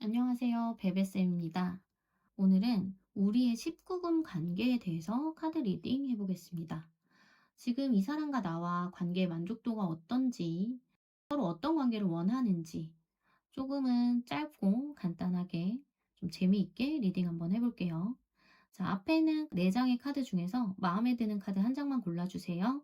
안녕하세요. 베베쌤입니다. 오늘은 우리의 19금 관계에 대해서 카드 리딩 해보겠습니다. 지금 이 사람과 나와 관계의 만족도가 어떤지, 서로 어떤 관계를 원하는지, 조금은 짧고 간단하게 좀 재미있게 리딩 한번 해볼게요. 자, 앞에는 4장의 카드 중에서 마음에 드는 카드 한 장만 골라주세요.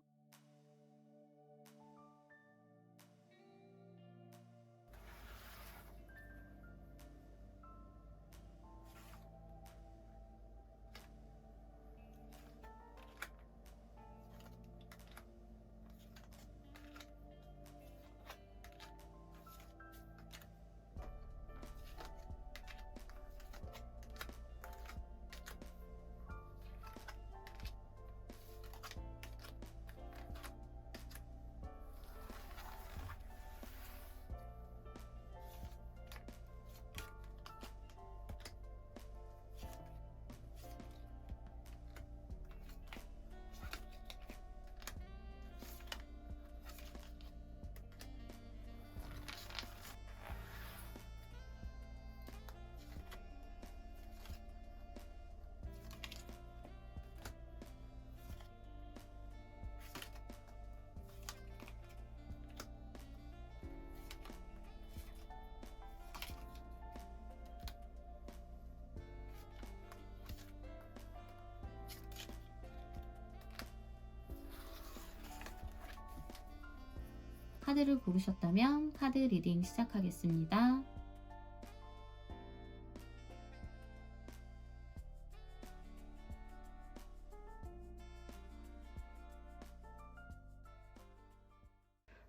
카드를 고르셨다면 카드 리딩 시작하겠습니다.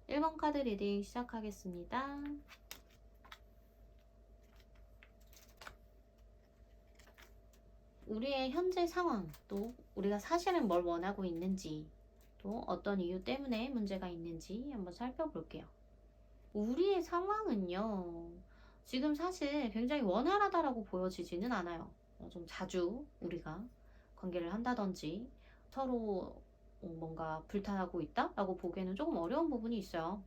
일 번 카드 리딩 시작하겠습니다. 우리의 현재 상황, 또 우리가 사실은 뭘 원하고 있는지, 또 어떤 이유 때문에 문제가 있는지 한번 살펴볼게요. 우리의 상황은요, 지금 사실 굉장히 원활하다라고 보여지지는 않아요. 좀 자주 우리가 관계를 한다든지 서로 뭔가 불탄하고 있다라고 보기에는 조금 어려운 부분이 있어요.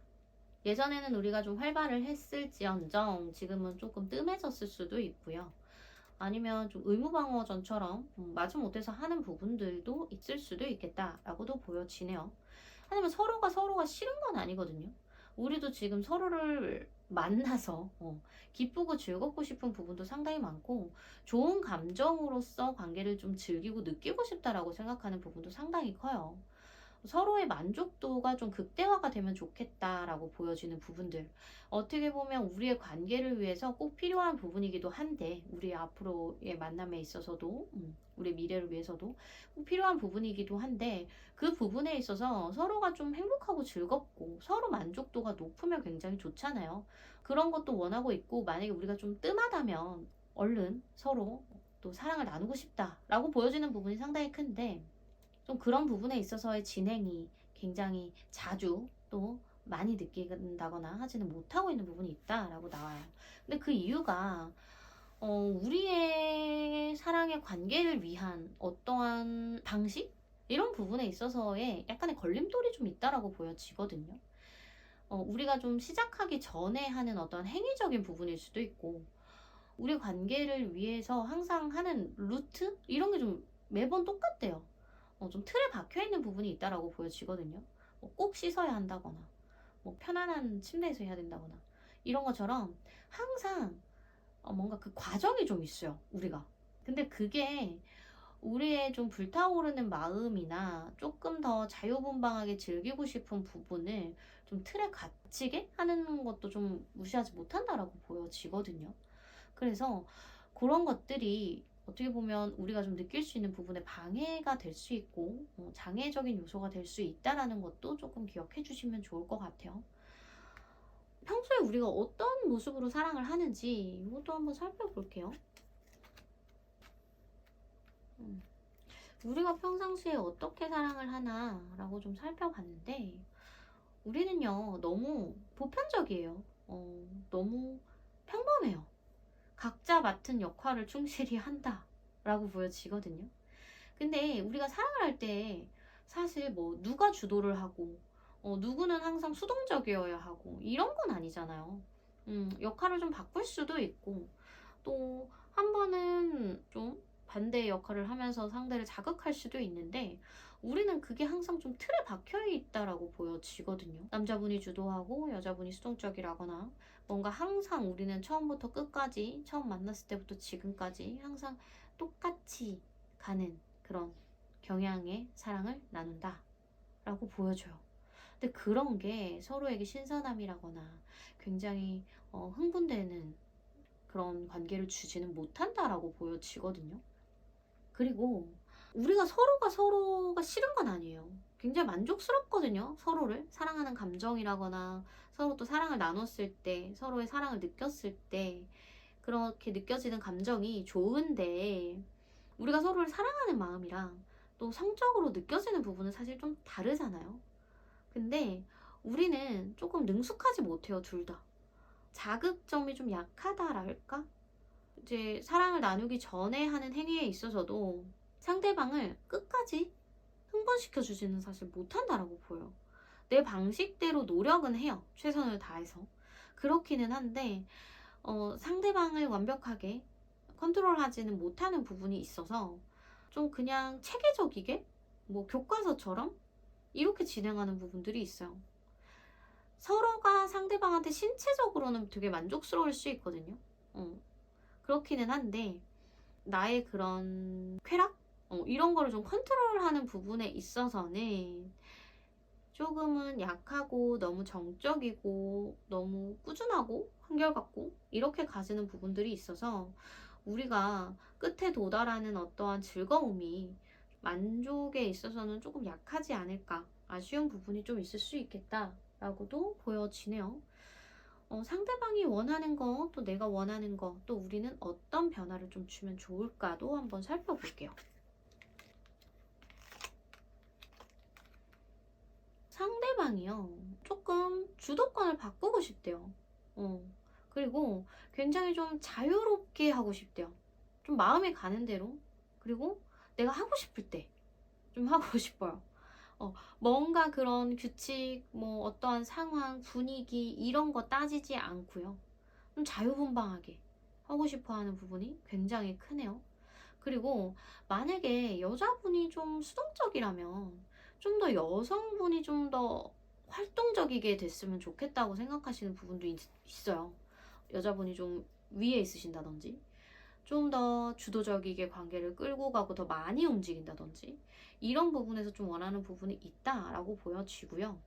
예전에는 우리가 좀 활발을 했을지언정 지금은 조금 뜸해졌을 수도 있고요. 아니면 좀 의무방어전처럼 마지못해서 하는 부분들도 있을 수도 있겠다라고도 보여지네요. 하지만 서로가 싫은 건 아니거든요. 우리도 지금 서로를 만나서 기쁘고 즐겁고 싶은 부분도 상당히 많고, 좋은 감정으로서 관계를 좀 즐기고 느끼고 싶다라고 생각하는 부분도 상당히 커요. 서로의 만족도가 좀 극대화가 되면 좋겠다라고 보여지는 부분들, 어떻게 보면 우리의 관계를 위해서 꼭 필요한 부분이기도 한데, 우리 앞으로의 만남에 있어서도 우리 미래를 위해서도 꼭 필요한 부분이기도 한데, 그 부분에 있어서 서로가 좀 행복하고 즐겁고 서로 만족도가 높으면 굉장히 좋잖아요. 그런 것도 원하고 있고, 만약에 우리가 좀 뜸하다면 얼른 서로 또 사랑을 나누고 싶다라고 보여지는 부분이 상당히 큰데, 좀 그런 부분에 있어서의 진행이 굉장히 자주 또 많이 느낀다거나 하지는 못하고 있는 부분이 있다라고 나와요. 근데 그 이유가 우리의 사랑의 관계를 위한 어떠한 방식? 이런 부분에 있어서의 약간의 걸림돌이 좀 있다라고 보여지거든요. 우리가 좀 시작하기 전에 하는 어떤 행위적인 부분일 수도 있고, 우리 관계를 위해서 항상 하는 루트? 이런 게 좀 매번 똑같대요. 좀 틀에 박혀 있는 부분이 있다라고 보여지거든요. 꼭 씻어야 한다거나, 편안한 침대에서 해야 된다거나, 이런 것처럼 항상 뭔가 그 과정이 좀 있어요, 우리가. 근데 그게 우리의 좀 불타오르는 마음이나 조금 더 자유분방하게 즐기고 싶은 부분을 좀 틀에 갇히게 하는 것도 좀 무시하지 못한다라고 보여지거든요. 그래서 그런 것들이 어떻게 보면 우리가 좀 느낄 수 있는 부분에 방해가 될 수 있고, 장애적인 요소가 될 수 있다라는 것도 조금 기억해 주시면 좋을 것 같아요. 평소에 우리가 어떤 모습으로 사랑을 하는지 이것도 한번 살펴볼게요. 우리가 평상시에 어떻게 사랑을 하나라고 좀 살펴봤는데, 우리는요, 너무 보편적이에요. 너무 평범해요. 각자 맡은 역할을 충실히 한다라고 보여지거든요. 근데 우리가 사랑을 할 때 사실 누가 주도를 하고 누구는 항상 수동적이어야 하고 이런 건 아니잖아요. 역할을 좀 바꿀 수도 있고, 또 한 번은 좀 반대의 역할을 하면서 상대를 자극할 수도 있는데 우리는 그게 항상 좀 틀에 박혀 있다라고 보여지거든요. 남자분이 주도하고 여자분이 수동적이라거나 뭔가 항상 우리는 처음부터 끝까지 처음 만났을 때부터 지금까지 항상 똑같이 가는 그런 경향의 사랑을 나눈다 라고 보여줘요. 근데 그런 게 서로에게 신선함이라거나 굉장히 흥분되는 그런 관계를 주지는 못한다라고 보여지거든요. 그리고 우리가 서로가 싫은 건 아니에요. 굉장히 만족스럽거든요. 서로를 사랑하는 감정이라거나 서로 또 사랑을 나눴을 때, 서로의 사랑을 느꼈을 때 그렇게 느껴지는 감정이 좋은데 우리가 서로를 사랑하는 마음이랑 또 성적으로 느껴지는 부분은 사실 좀 다르잖아요. 근데 우리는 조금 능숙하지 못해요, 둘 다. 자극점이 좀 약하다랄까? 이제 사랑을 나누기 전에 하는 행위에 있어서도 상대방을 끝까지 흥분시켜주지는 사실 못한다라고 보여요. 내 방식대로 노력은 해요. 최선을 다해서. 그렇기는 한데 상대방을 완벽하게 컨트롤하지는 못하는 부분이 있어서 좀 그냥 체계적이게 뭐 교과서처럼 이렇게 진행하는 부분들이 있어요. 서로가 상대방한테 신체적으로는 되게 만족스러울 수 있거든요. 그렇기는 한데 나의 그런 쾌락? 이런 거를 좀 컨트롤하는 부분에 있어서는 조금은 약하고 너무 정적이고 너무 꾸준하고 한결같고 이렇게 가지는 부분들이 있어서 우리가 끝에 도달하는 어떠한 즐거움이 만족에 있어서는 조금 약하지 않을까 아쉬운 부분이 좀 있을 수 있겠다라고도 보여지네요. 상대방이 원하는 거, 또 내가 원하는 거, 또 우리는 어떤 변화를 좀 주면 좋을까도 한번 살펴볼게요. 상대방이요. 조금 주도권을 바꾸고 싶대요. 그리고 굉장히 좀 자유롭게 하고 싶대요. 좀 마음에 가는 대로. 그리고 내가 하고 싶을 때 좀 하고 싶어요. 뭔가 그런 규칙, 뭐 어떠한 상황, 분위기 이런 거 따지지 않고요. 좀 자유분방하게 하고 싶어 하는 부분이 굉장히 크네요. 그리고 만약에 여자분이 좀 수동적이라면 좀 더 여성분이 좀 더 활동적이게 됐으면 좋겠다고 생각하시는 부분도 있어요. 여자분이 좀 위에 있으신다든지 좀 더 주도적이게 관계를 끌고 가고 더 많이 움직인다든지 이런 부분에서 좀 원하는 부분이 있다라고 보여지고요.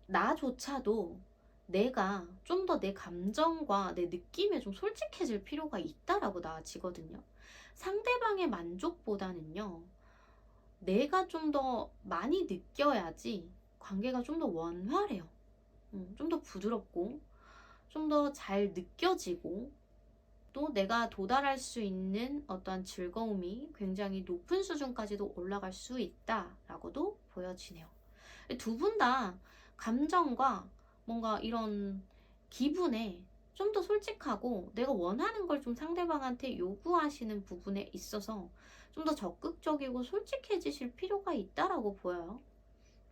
나조차도 내가 좀 더 내 감정과 내 느낌에 좀 솔직해질 필요가 있다라고 나아지거든요. 상대방의 만족보다는요, 내가 좀 더 많이 느껴야지 관계가 좀 더 원활해요. 좀 더 부드럽고, 좀 더 잘 느껴지고, 또 내가 도달할 수 있는 어떠한 즐거움이 굉장히 높은 수준까지도 올라갈 수 있다라고도 보여지네요. 두 분 다 감정과 뭔가 이런 기분에 좀 더 솔직하고 내가 원하는 걸 좀 상대방한테 요구하시는 부분에 있어서 좀 더 적극적이고 솔직해지실 필요가 있다라고 보여요.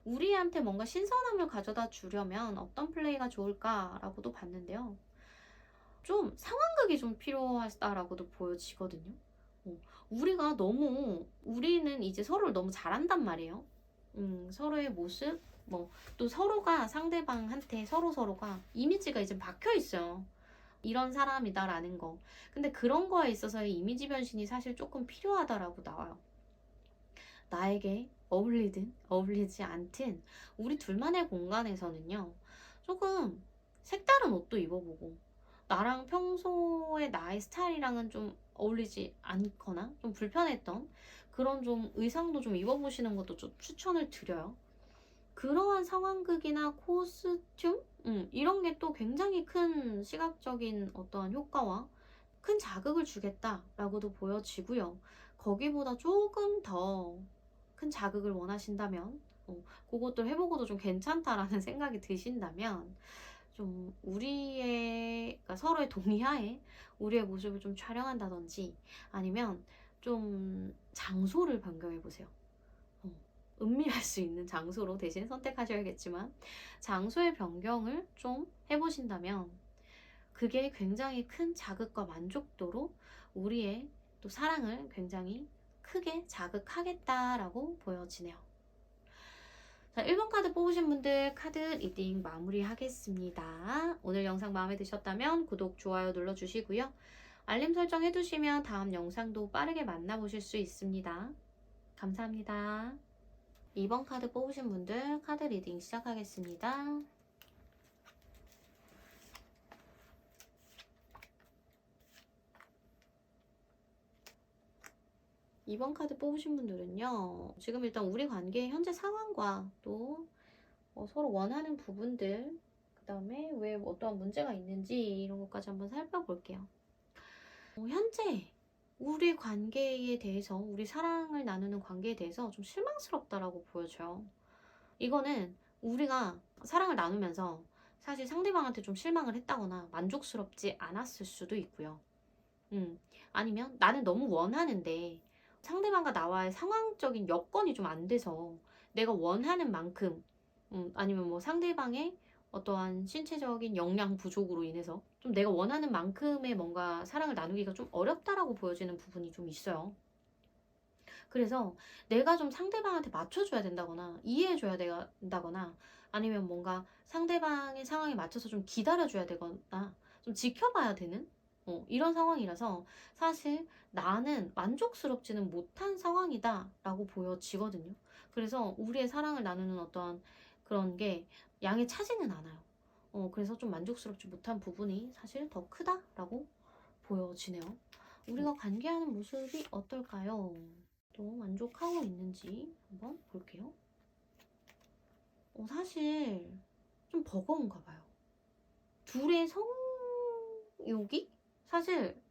우리한테 뭔가 신선함을 가져다 주려면 어떤 플레이가 좋을까라고도 봤는데요. 좀 상황극이 좀 필요하다라고도 보여지거든요. 우리는 이제 서로를 너무 잘한단 말이에요. 서로의 모습, 뭐, 또 서로가 상대방한테 서로가 이미지가 이제 박혀 있어요. 이런 사람이다라는 거. 근데 그런 거에 있어서의 이미지 변신이 사실 조금 필요하다라고 나와요. 나에게 어울리든 어울리지 않든 우리 둘만의 공간에서는요. 조금 색다른 옷도 입어보고 나랑 평소에 나의 스타일이랑은 좀 어울리지 않거나 좀 불편했던 그런 좀 의상도 좀 입어보시는 것도 좀 추천을 드려요. 그러한 상황극이나 코스튬? 이런 게 또 굉장히 큰 시각적인 어떠한 효과와 큰 자극을 주겠다라고도 보여지고요. 거기보다 조금 더 큰 자극을 원하신다면, 그것도 해보고도 좀 괜찮다라는 생각이 드신다면, 좀 그러니까 서로의 동의하에 우리의 모습을 좀 촬영한다든지 아니면 좀 장소를 변경해 보세요. 은밀할 수 있는 장소로 대신 선택하셔야겠지만 장소의 변경을 좀 해보신다면 그게 굉장히 큰 자극과 만족도로 우리의 또 사랑을 굉장히 크게 자극하겠다라고 보여지네요. 자, 1번 카드 뽑으신 분들 카드 리딩 마무리하겠습니다. 오늘 영상 마음에 드셨다면 구독, 좋아요 눌러주시고요. 알림 설정 해두시면 다음 영상도 빠르게 만나보실 수 있습니다. 감사합니다. 2번 카드 뽑으신 분들 카드 리딩 시작하겠습니다. 2번 카드 뽑으신 분들은요. 지금 일단 우리 관계의 현재 상황과 또 서로 원하는 부분들, 그 다음에 왜 어떠한 문제가 있는지 이런 것까지 한번 살펴볼게요. 현재 우리 관계에 대해서, 우리 사랑을 나누는 관계에 대해서 좀 실망스럽다라고 보여져요. 이거는 우리가 사랑을 나누면서 사실 상대방한테 좀 실망을 했다거나 만족스럽지 않았을 수도 있고요. 아니면 나는 너무 원하는데 상대방과 나와의 상황적인 여건이 좀 안 돼서 내가 원하는 만큼, 아니면 뭐 상대방의 어떠한 신체적인 역량 부족으로 인해서 좀 내가 원하는 만큼의 뭔가 사랑을 나누기가 좀 어렵다라고 보여지는 부분이 좀 있어요. 그래서 내가 좀 상대방한테 맞춰줘야 된다거나 이해해줘야 된다거나 아니면 뭔가 상대방의 상황에 맞춰서 좀 기다려줘야 되거나 좀 지켜봐야 되는 이런 상황이라서 사실 나는 만족스럽지는 못한 상황이다 라고 보여지거든요. 그래서 우리의 사랑을 나누는 어떠한 그런 게 양에 차지는 않아요. 그래서 좀 만족스럽지 못한 부분이 사실 더 크다라고 보여지네요. 우리가 관계하는 모습이 어떨까요? 또 만족하고 있는지 한번 볼게요. 사실 좀 버거운가 봐요. 둘의 성욕이 사실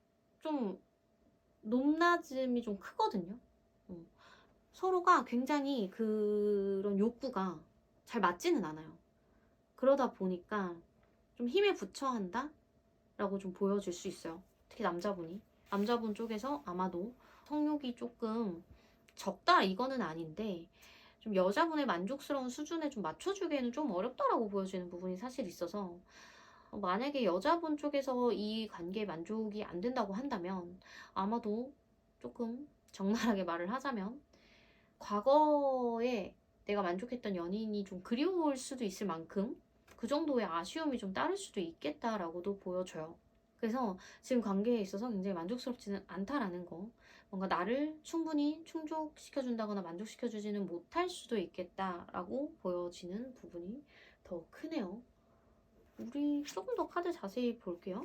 좀 높낮음이 좀 크거든요. 서로가 굉장히 그런 욕구가 잘 맞지는 않아요. 그러다 보니까 좀 힘에 부처한다? 라고 좀 보여질 수 있어요. 특히 남자분 쪽에서 아마도 성욕이 조금 적다 이거는 아닌데 좀 여자분의 만족스러운 수준에 좀 맞춰주기에는 좀 어렵다라고 보여지는 부분이 사실 있어서 만약에 여자분 쪽에서 이 관계에 만족이 안 된다고 한다면 아마도 조금 적나라하게 말을 하자면 과거에 내가 만족했던 연인이 좀 그리울 수도 있을 만큼 그 정도의 아쉬움이 좀 따를 수도 있겠다라고도 보여져요. 그래서 지금 관계에 있어서 굉장히 만족스럽지는 않다라는 거, 뭔가 나를 충분히 충족시켜준다거나 만족시켜주지는 못할 수도 있겠다라고 보여지는 부분이 더 크네요. 우리 조금 더 카드 자세히 볼게요.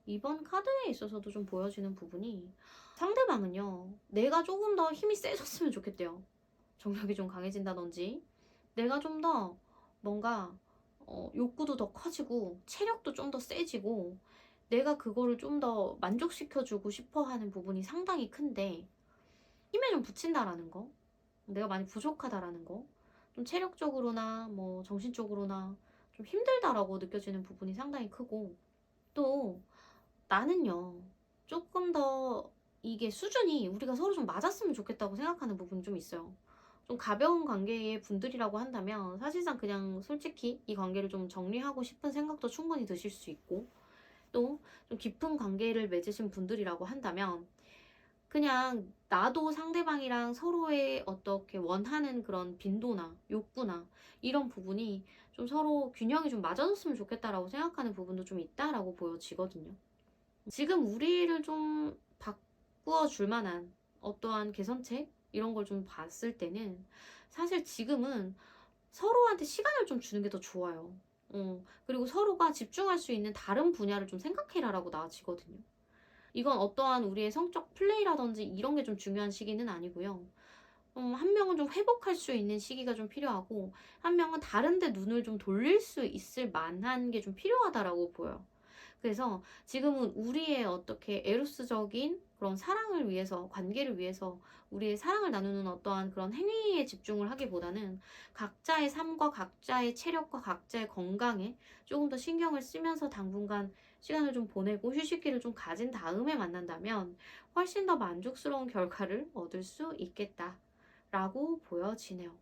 이번 카드에 있어서도 좀 보여지는 부분이 상대방은요, 내가 조금 더 힘이 세졌으면 좋겠대요. 정력이 좀 강해진다든지 내가 좀 더 뭔가 욕구도 더 커지고 체력도 좀 더 세지고 내가 그거를 좀 더 만족시켜주고 싶어 하는 부분이 상당히 큰데 힘에 좀 붙인다라는 거, 내가 많이 부족하다라는 거, 좀 체력적으로나 뭐 정신적으로나 좀 힘들다라고 느껴지는 부분이 상당히 크고 또 나는요 조금 더 이게 수준이 우리가 서로 좀 맞았으면 좋겠다고 생각하는 부분이 좀 있어요. 좀 가벼운 관계의 분들이라고 한다면 사실상 그냥 솔직히 이 관계를 좀 정리하고 싶은 생각도 충분히 드실 수 있고 또 좀 깊은 관계를 맺으신 분들이라고 한다면 그냥 나도 상대방이랑 서로의 어떻게 원하는 그런 빈도나 욕구나 이런 부분이 좀 서로 균형이 좀 맞아졌으면 좋겠다라고 생각하는 부분도 좀 있다라고 보여지거든요. 지금 우리를 좀 바꾸어 줄 만한 어떠한 개선책 이런 걸 좀 봤을 때는 사실 지금은 서로한테 시간을 좀 주는 게 더 좋아요. 그리고 서로가 집중할 수 있는 다른 분야를 좀 생각해라라고 나아지거든요. 이건 어떠한 우리의 성적 플레이라든지 이런 게 좀 중요한 시기는 아니고요. 한 명은 좀 회복할 수 있는 시기가 좀 필요하고 한 명은 다른 데 눈을 좀 돌릴 수 있을 만한 게 좀 필요하다라고 보여요. 그래서 지금은 우리의 어떻게 에로스적인 그런 사랑을 위해서, 관계를 위해서 우리의 사랑을 나누는 어떠한 그런 행위에 집중을 하기보다는 각자의 삶과 각자의 체력과 각자의 건강에 조금 더 신경을 쓰면서 당분간 시간을 좀 보내고 휴식기를 좀 가진 다음에 만난다면 훨씬 더 만족스러운 결과를 얻을 수 있겠다라고 보여지네요.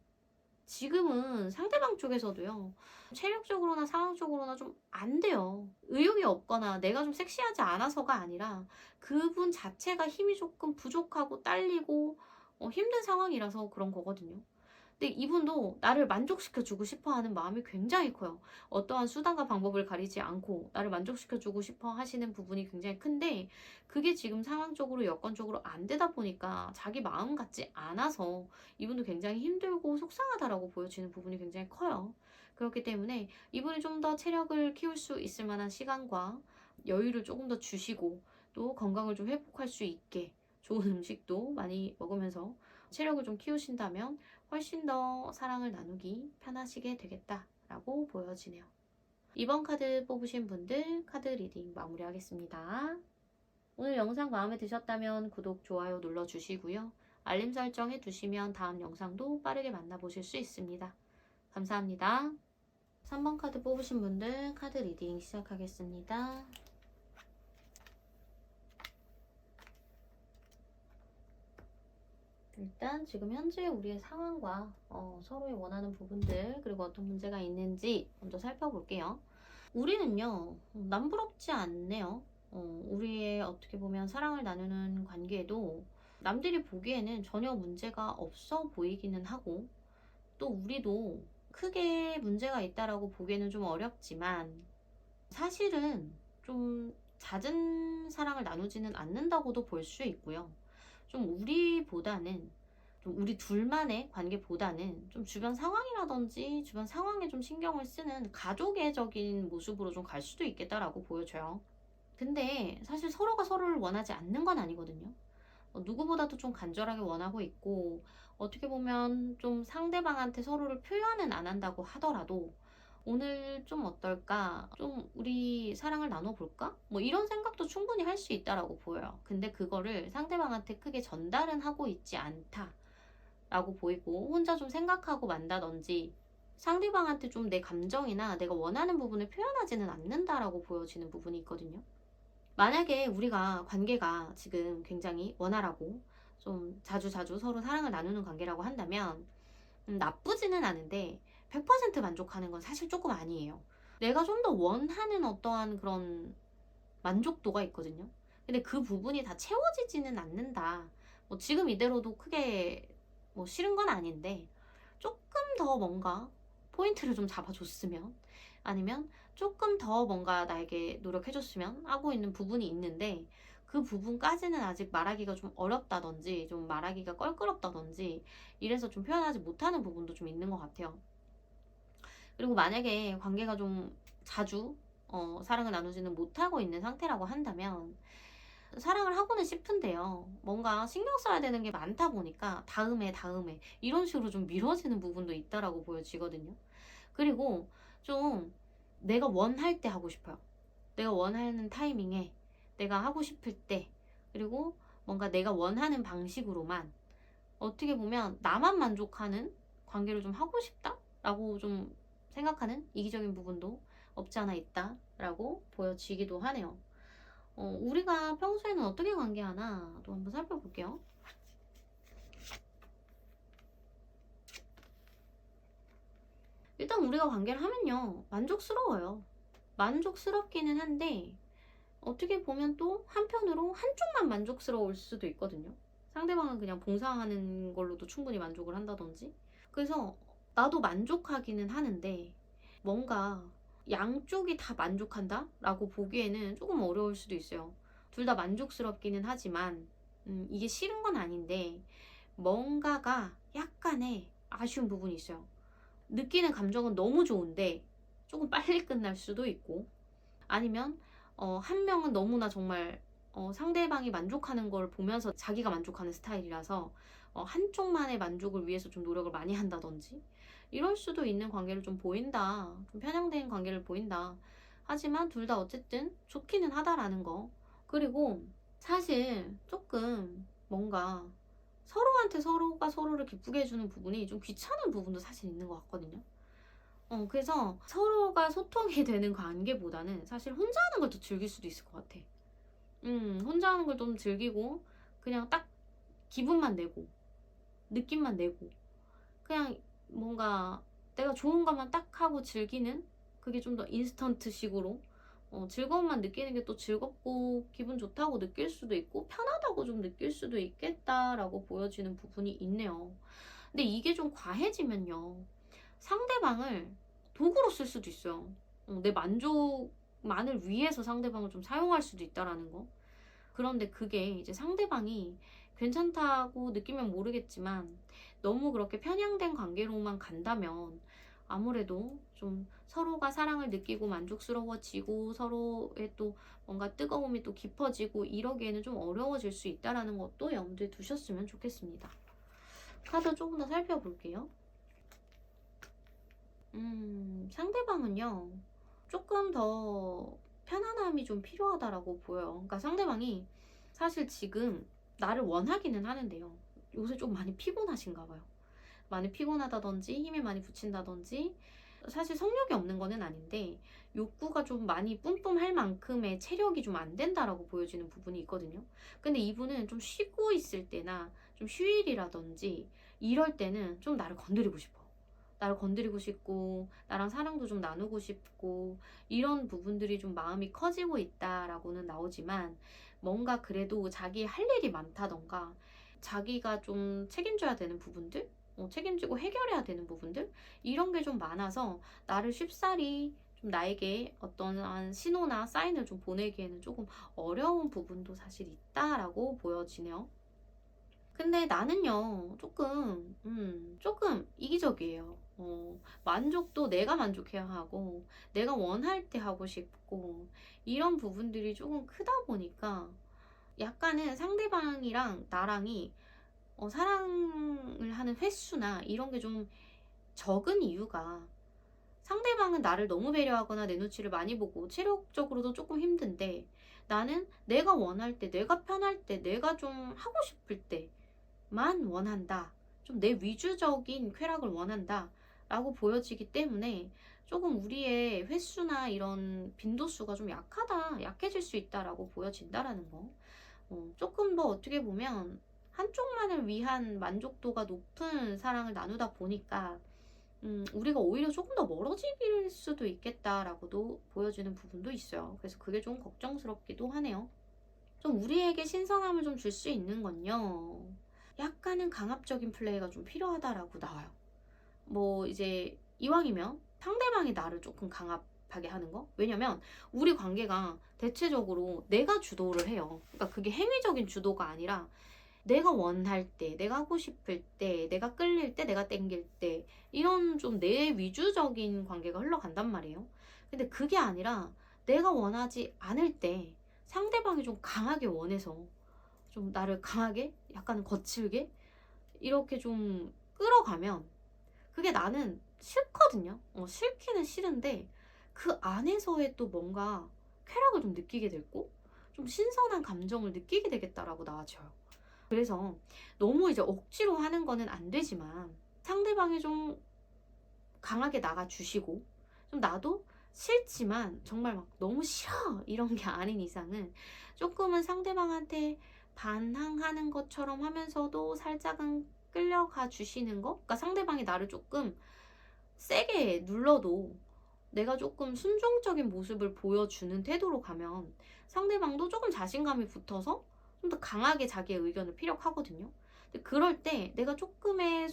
지금은 상대방 쪽에서도요. 체력적으로나 상황적으로나 좀 안 돼요. 의욕이 없거나 내가 좀 섹시하지 않아서가 아니라 그분 자체가 힘이 조금 부족하고 딸리고 힘든 상황이라서 그런 거거든요. 근데 이분도 나를 만족시켜 주고 싶어 하는 마음이 굉장히 커요. 어떠한 수단과 방법을 가리지 않고 나를 만족시켜 주고 싶어 하시는 부분이 굉장히 큰데 그게 지금 상황적으로 여건적으로 안 되다 보니까 자기 마음 같지 않아서 이분도 굉장히 힘들고 속상하다라고 보여지는 부분이 굉장히 커요. 그렇기 때문에 이분이 좀 더 체력을 키울 수 있을 만한 시간과 여유를 조금 더 주시고 또 건강을 좀 회복할 수 있게 좋은 음식도 많이 먹으면서 체력을 좀 키우신다면 훨씬 더 사랑을 나누기 편하시게 되겠다라고 보여지네요. 이번 카드 뽑으신 분들 카드 리딩 마무리하겠습니다. 오늘 영상 마음에 드셨다면 구독, 좋아요 눌러주시고요. 알림 설정 해두시면 다음 영상도 빠르게 만나보실 수 있습니다. 감사합니다. 3번 카드 뽑으신 분들 카드 리딩 시작하겠습니다. 일단 지금 현재 우리의 상황과 서로의 원하는 부분들 그리고 어떤 문제가 있는지 먼저 살펴볼게요. 우리는요 남부럽지 않네요. 우리의 어떻게 보면 사랑을 나누는 관계도 남들이 보기에는 전혀 문제가 없어 보이기는 하고 또 우리도 크게 문제가 있다라고 보기에는 좀 어렵지만 사실은 좀 잦은 사랑을 나누지는 않는다고도 볼 수 있고요. 좀 우리보다는 좀 우리 둘만의 관계보다는 좀 주변 상황이라든지 주변 상황에 좀 신경을 쓰는 가족애적인 모습으로 좀 갈 수도 있겠다라고 보여져요. 근데 사실 서로가 서로를 원하지 않는 건 아니거든요. 누구보다도 좀 간절하게 원하고 있고 어떻게 보면 좀 상대방한테 서로를 표현은 안 한다고 하더라도 오늘 좀 어떨까? 좀 우리 사랑을 나눠볼까? 뭐 이런 생각도 충분히 할 수 있다라고 보여요. 근데 그거를 상대방한테 크게 전달은 하고 있지 않다라고 보이고 혼자 좀 생각하고 만다든지 상대방한테 좀 내 감정이나 내가 원하는 부분을 표현하지는 않는다라고 보여지는 부분이 있거든요. 만약에 우리가 관계가 지금 굉장히 원활하고 좀 자주자주 서로 사랑을 나누는 관계라고 한다면 나쁘지는 않은데 100% 만족하는 건 사실 조금 아니에요. 내가 좀 더 원하는 어떠한 그런 만족도가 있거든요. 근데 그 부분이 다 채워지지는 않는다. 뭐 지금 이대로도 크게 뭐 싫은 건 아닌데 조금 더 뭔가 포인트를 좀 잡아줬으면 아니면 조금 더 뭔가 나에게 노력해줬으면 하고 있는 부분이 있는데 그 부분까지는 아직 말하기가 좀 어렵다든지 좀 말하기가 껄끄럽다든지 이래서 좀 표현하지 못하는 부분도 좀 있는 것 같아요. 그리고 만약에 관계가 좀 자주 사랑을 나누지는 못하고 있는 상태라고 한다면 사랑을 하고는 싶은데요. 뭔가 신경 써야 되는 게 많다 보니까 다음에 이런 식으로 좀 미뤄지는 부분도 있다라고 보여지거든요. 그리고 좀 내가 원할 때 하고 싶어요. 내가 원하는 타이밍에 내가 하고 싶을 때 그리고 뭔가 내가 원하는 방식으로만 어떻게 보면 나만 만족하는 관계를 좀 하고 싶다라고 좀 생각하는 이기적인 부분도 없지 않아 있다라고 보여지기도 하네요. 우리가 평소에는 어떻게 관계하나 또 한번 살펴볼게요. 일단 우리가 관계를 하면요 만족스러워요. 만족스럽기는 한데 어떻게 보면 또 한편으로 한쪽만 만족스러울 수도 있거든요. 상대방은 그냥 봉사하는 걸로도 충분히 만족을 한다든지. 그래서 나도 만족하기는 하는데 뭔가 양쪽이 다 만족한다? 라고 보기에는 조금 어려울 수도 있어요. 둘 다 만족스럽기는 하지만 이게 싫은 건 아닌데 뭔가가 약간의 아쉬운 부분이 있어요. 느끼는 감정은 너무 좋은데 조금 빨리 끝날 수도 있고 아니면 한 명은 너무나 정말 상대방이 만족하는 걸 보면서 자기가 만족하는 스타일이라서 한쪽만의 만족을 위해서 좀 노력을 많이 한다든지 이럴 수도 있는 관계를 좀 보인다. 좀 편향된 관계를 보인다. 하지만 둘 다 어쨌든 좋기는 하다라는 거. 그리고 사실 조금 뭔가 서로한테 서로가 서로를 기쁘게 해주는 부분이 좀 귀찮은 부분도 사실 있는 것 같거든요. 그래서 서로가 소통이 되는 관계보다는 사실 혼자 하는 걸 더 즐길 수도 있을 것 같아. 혼자 하는 걸 좀 즐기고 그냥 딱 기분만 내고 느낌만 내고 그냥 뭔가 내가 좋은 것만 딱 하고 즐기는, 그게 좀 더 인스턴트식으로 즐거움만 느끼는 게 또 즐겁고 기분 좋다고 느낄 수도 있고 편하다고 좀 느낄 수도 있겠다라고 보여지는 부분이 있네요. 근데 이게 좀 과해지면요, 상대방을 도구로 쓸 수도 있어요. 내 만족만을 위해서 상대방을 좀 사용할 수도 있다라는 거. 그런데 그게 이제 상대방이 괜찮다고 느끼면 모르겠지만 너무 그렇게 편향된 관계로만 간다면 아무래도 좀 서로가 사랑을 느끼고 만족스러워지고 서로의 또 뭔가 뜨거움이 또 깊어지고 이러기에는 좀 어려워질 수 있다는 것도 염두에 두셨으면 좋겠습니다. 카드 조금 더 살펴볼게요. 상대방은요, 조금 더 편안함이 좀 필요하다라고 보여요. 그러니까 상대방이 사실 지금 나를 원하기는 하는데요, 요새 좀 많이 피곤하신가 봐요. 많이 피곤하다든지 힘이 많이 붙인다든지, 사실 성욕이 없는 거는 아닌데 욕구가 좀 많이 뿜뿜할 만큼의 체력이 좀 안 된다라고 보여지는 부분이 있거든요. 근데 이분은 좀 쉬고 있을 때나 좀 휴일이라든지 이럴 때는 좀 나를 건드리고 싶어. 나를 건드리고 싶고 나랑 사랑도 좀 나누고 싶고 이런 부분들이 좀 마음이 커지고 있다라고는 나오지만, 뭔가 그래도 자기 할 일이 많다던가 자기가 좀 책임져야 되는 부분들, 책임지고 해결해야 되는 부분들, 이런 게 좀 많아서 나를 쉽사리 좀 나에게 어떤 신호나 사인을 좀 보내기에는 조금 어려운 부분도 사실 있다라고 보여지네요. 근데 나는요, 조금 이기적이에요. 만족도 내가 만족해야 하고, 내가 원할 때 하고 싶고, 이런 부분들이 조금 크다 보니까 약간은 상대방이랑 나랑이 사랑을 하는 횟수나 이런 게 좀 적은 이유가, 상대방은 나를 너무 배려하거나 내 눈치를 많이 보고 체력적으로도 조금 힘든데 나는 내가 원할 때, 내가 편할 때, 내가 좀 하고 싶을 때만 원한다. 좀 내 위주적인 쾌락을 원한다. 라고 보여지기 때문에 조금 우리의 횟수나 이런 빈도수가 좀 약해질 수 있다라고 보여진다라는 거. 조금 더 어떻게 보면 한쪽만을 위한 만족도가 높은 사랑을 나누다 보니까 우리가 오히려 조금 더 멀어질 수도 있겠다라고도 보여지는 부분도 있어요. 그래서 그게 좀 걱정스럽기도 하네요. 좀 우리에게 신선함을 좀 줄 수 있는 건요, 약간은 강압적인 플레이가 좀 필요하다라고 나와요. 뭐 이제 이왕이면 상대방이 나를 조금 강압하게 하는 거? 왜냐면 우리 관계가 대체적으로 내가 주도를 해요. 그러니까 그게 행위적인 주도가 아니라 내가 원할 때, 내가 하고 싶을 때, 내가 끌릴 때, 내가 땡길 때, 이런 좀 내 위주적인 관계가 흘러간단 말이에요. 근데 그게 아니라 내가 원하지 않을 때 상대방이 좀 강하게 원해서 좀 나를 강하게, 약간 거칠게 이렇게 좀 끌어가면 그게 나는 싫거든요. 싫기는 싫은데 그 안에서의 또 뭔가 쾌락을 좀 느끼게 되고 좀 신선한 감정을 느끼게 되겠다라고 나와져요. 그래서 너무 이제 억지로 하는 거는 안 되지만 상대방이 좀 강하게 나가주시고, 좀 나도 싫지만 정말 막 너무 싫어 이런 게 아닌 이상은 조금은 상대방한테 반항하는 것처럼 하면서도 살짝은 끌려가 주시는 거? 그러니까 상대방이 나를 조금 세게 눌러도 내가 조금 순종적인 모습을 보여주는 태도로 가면 상대방도 조금 자신감이 붙어서 좀 더 강하게 자기의 의견을 피력하거든요. 근데 그럴 때 내가 조금의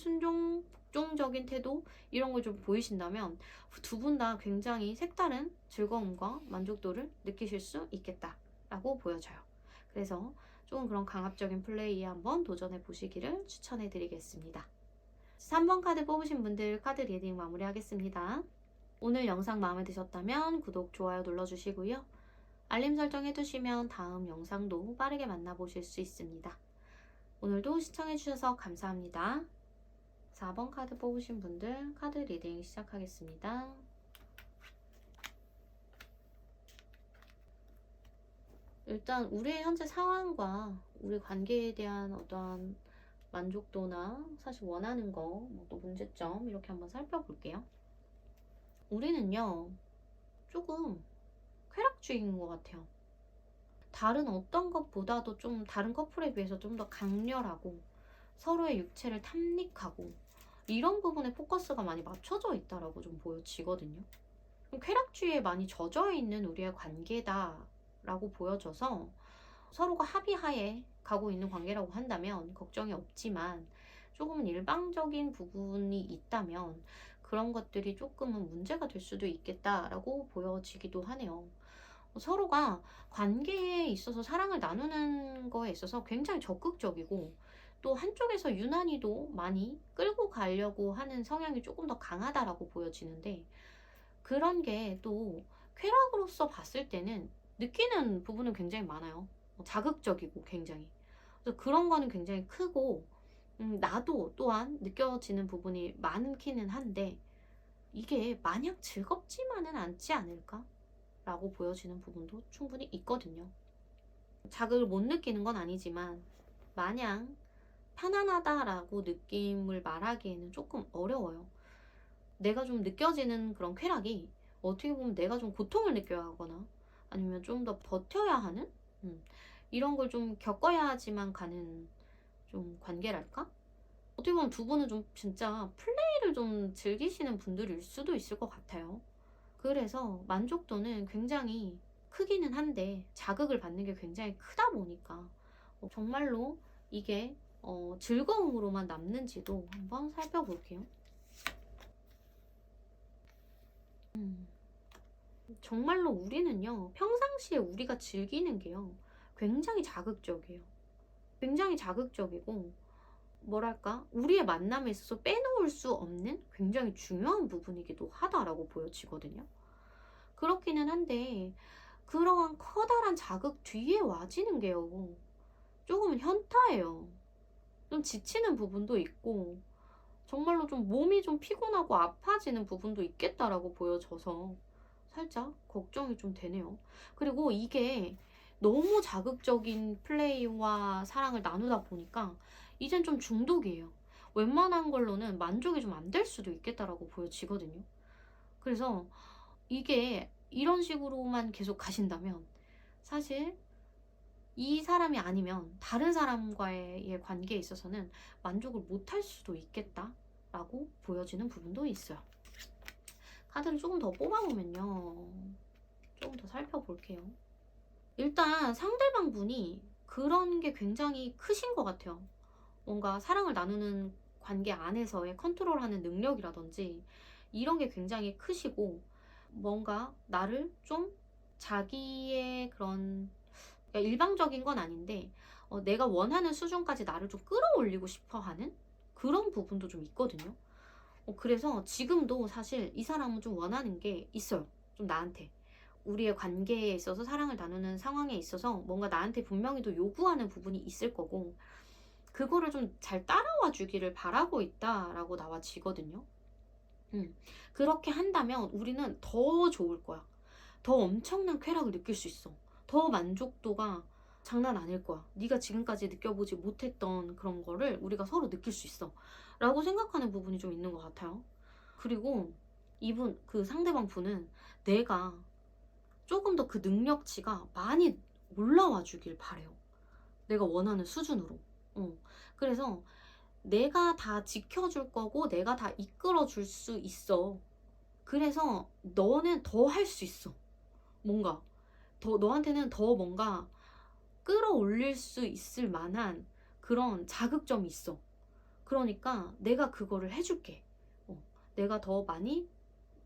복종적인 태도 이런 걸 좀 보이신다면 두 분 다 굉장히 색다른 즐거움과 만족도를 느끼실 수 있겠다라고 보여져요. 그래서 조금 그런 강압적인 플레이에 한번 도전해 보시기를 추천해 드리겠습니다. 3번 카드 뽑으신 분들 카드 리딩 마무리하겠습니다. 오늘 영상 마음에 드셨다면 구독, 좋아요 눌러주시고요. 알림 설정 해두시면 다음 영상도 빠르게 만나보실 수 있습니다. 오늘도 시청해주셔서 감사합니다. 4번 카드 뽑으신 분들 카드 리딩 시작하겠습니다. 일단 우리의 현재 상황과 우리 관계에 대한 어떠한 만족도나 사실 원하는 거, 또 문제점 이렇게 한번 살펴볼게요. 우리는요, 조금 쾌락주의인 것 같아요. 다른 어떤 것보다도 좀 다른 커플에 비해서 좀 더 강렬하고 서로의 육체를 탐닉하고 이런 부분에 포커스가 많이 맞춰져 있다라고 좀 보여지거든요. 쾌락주의에 많이 젖어 있는 우리의 관계다라고 보여져서 서로가 합의하에 가고 있는 관계라고 한다면 걱정이 없지만 조금은 일방적인 부분이 있다면 그런 것들이 조금은 문제가 될 수도 있겠다라고 보여지기도 하네요. 서로가 관계에 있어서 사랑을 나누는 거에 있어서 굉장히 적극적이고 또 한쪽에서 유난히도 많이 끌고 가려고 하는 성향이 조금 더 강하다라고 보여지는데 그런 게 또 쾌락으로서 봤을 때는 느끼는 부분은 굉장히 많아요. 자극적이고 굉장히. 그래서 그런 거는 굉장히 크고 나도 또한 느껴지는 부분이 많기는 한데 이게 마냥 즐겁지만은 않지 않을까? 라고 보여지는 부분도 충분히 있거든요. 자극을 못 느끼는 건 아니지만 마냥 편안하다라고 느낌을 말하기에는 조금 어려워요. 내가 좀 느껴지는 그런 쾌락이 어떻게 보면 내가 좀 고통을 느껴야 하거나 아니면 좀 더 버텨야 하는 이런 걸 좀 겪어야지만 가는 좀 관계랄까? 어떻게 보면 두 분은 좀 진짜 플레이를 좀 즐기시는 분들일 수도 있을 것 같아요. 그래서 만족도는 굉장히 크기는 한데 자극을 받는 게 굉장히 크다 보니까 정말로 이게 즐거움으로만 남는지도 한번 살펴볼게요. 정말로 우리는요, 평상시에 우리가 즐기는 게요, 굉장히 자극적이에요. 굉장히 자극적이고, 뭐랄까, 우리의 만남에 있어서 빼놓을 수 없는 굉장히 중요한 부분이기도 하다라고 보여지거든요. 그렇기는 한데, 그러한 커다란 자극 뒤에 와지는 게요, 조금은 현타예요. 좀 지치는 부분도 있고, 정말로 좀 몸이 좀 피곤하고 아파지는 부분도 있겠다라고 보여져서 살짝 걱정이 좀 되네요. 그리고 이게 너무 자극적인 플레이와 사랑을 나누다 보니까 이젠 좀 중독이에요. 웬만한 걸로는 만족이 좀 안 될 수도 있겠다라고 보여지거든요. 그래서 이게 이런 식으로만 계속 가신다면 사실 이 사람이 아니면 다른 사람과의 관계에 있어서는 만족을 못할 수도 있겠다라고 보여지는 부분도 있어요. 카드를 조금 더 뽑아보면요. 조금 더 살펴볼게요. 일단 상대방 분이 그런 게 굉장히 크신 것 같아요. 뭔가 사랑을 나누는 관계 안에서의 컨트롤하는 능력이라든지 이런 게 굉장히 크시고 뭔가 나를 좀 자기의 그런 그러니까 일방적인 건 아닌데 내가 원하는 수준까지 나를 좀 끌어올리고 싶어 하는 그런 부분도 좀 있거든요. 그래서 지금도 사실 이 사람은 좀 원하는 게 있어요. 좀 나한테. 우리의 관계에 있어서 사랑을 나누는 상황에 있어서 뭔가 나한테 분명히도 요구하는 부분이 있을 거고 그거를 좀 잘 따라와 주기를 바라고 있다라고 나와지거든요. 그렇게 한다면 우리는 더 좋을 거야. 더 엄청난 쾌락을 느낄 수 있어. 더 만족도가 장난 아닐 거야. 네가 지금까지 느껴보지 못했던 그런 거를 우리가 서로 느낄 수 있어. 라고 생각하는 부분이 좀 있는 것 같아요. 그리고 이분, 그 상대방 분은 내가 조금 더 그 능력치가 많이 올라와 주길 바래요. 내가 원하는 수준으로. 그래서 내가 다 지켜줄 거고 내가 다 이끌어 줄 수 있어. 그래서 너는 더 할 수 있어. 뭔가 더 너한테는 더 뭔가 끌어올릴 수 있을 만한 그런 자극점이 있어. 그러니까 내가 그거를 해줄게. 내가 더 많이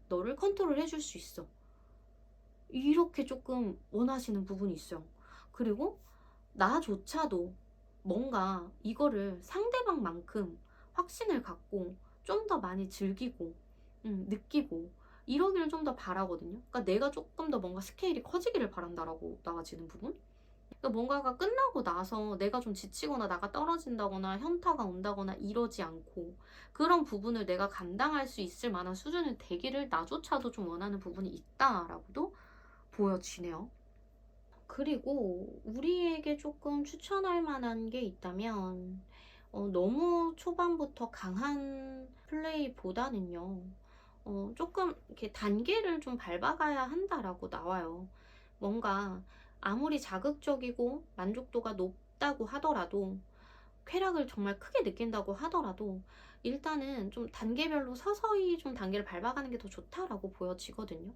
너를 컨트롤 해줄 수 있어. 이렇게 조금 원하시는 부분이 있어요. 그리고 나조차도 뭔가 이거를 상대방만큼 확신을 갖고 좀 더 많이 즐기고 느끼고 이러기를 좀 더 바라거든요. 그러니까 내가 조금 더 뭔가 스케일이 커지기를 바란다라고 나와지는 부분. 그러니까 뭔가가 끝나고 나서 내가 좀 지치거나 나가 떨어진다거나 현타가 온다거나 이러지 않고 그런 부분을 내가 감당할 수 있을 만한 수준의 되기를 나조차도 좀 원하는 부분이 있다라고도 보여지네요. 그리고 우리에게 조금 추천할 만한 게 있다면 너무 초반부터 강한 플레이보다는요. 조금 이렇게 단계를 좀 밟아가야 한다라고 나와요. 뭔가 아무리 자극적이고 만족도가 높다고 하더라도 쾌락을 정말 크게 느낀다고 하더라도 일단은 좀 단계별로 서서히 좀 단계를 밟아가는 게 더 좋다라고 보여지거든요.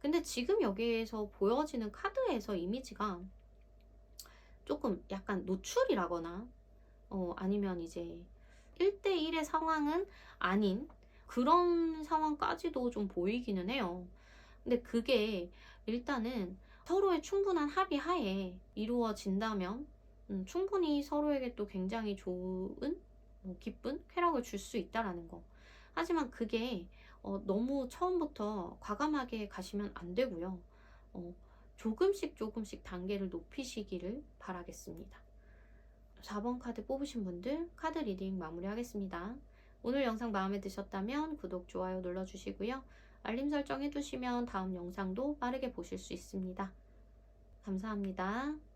근데 지금 여기에서 보여지는 카드에서 이미지가 조금 약간 노출이라거나 아니면 이제 1대1의 상황은 아닌 그런 상황까지도 좀 보이기는 해요. 근데 그게 일단은 서로의 충분한 합의 하에 이루어진다면 충분히 서로에게 또 굉장히 좋은 기쁜 쾌락을 줄 수 있다라는 거. 하지만 그게 너무 처음부터 과감하게 가시면 안 되고요. 어, 조금씩 조금씩 단계를 높이시기를 바라겠습니다. 4번 카드 뽑으신 분들 카드 리딩 마무리하겠습니다. 오늘 영상 마음에 드셨다면 구독, 좋아요 눌러주시고요. 알림 설정 해두시면 다음 영상도 빠르게 보실 수 있습니다. 감사합니다.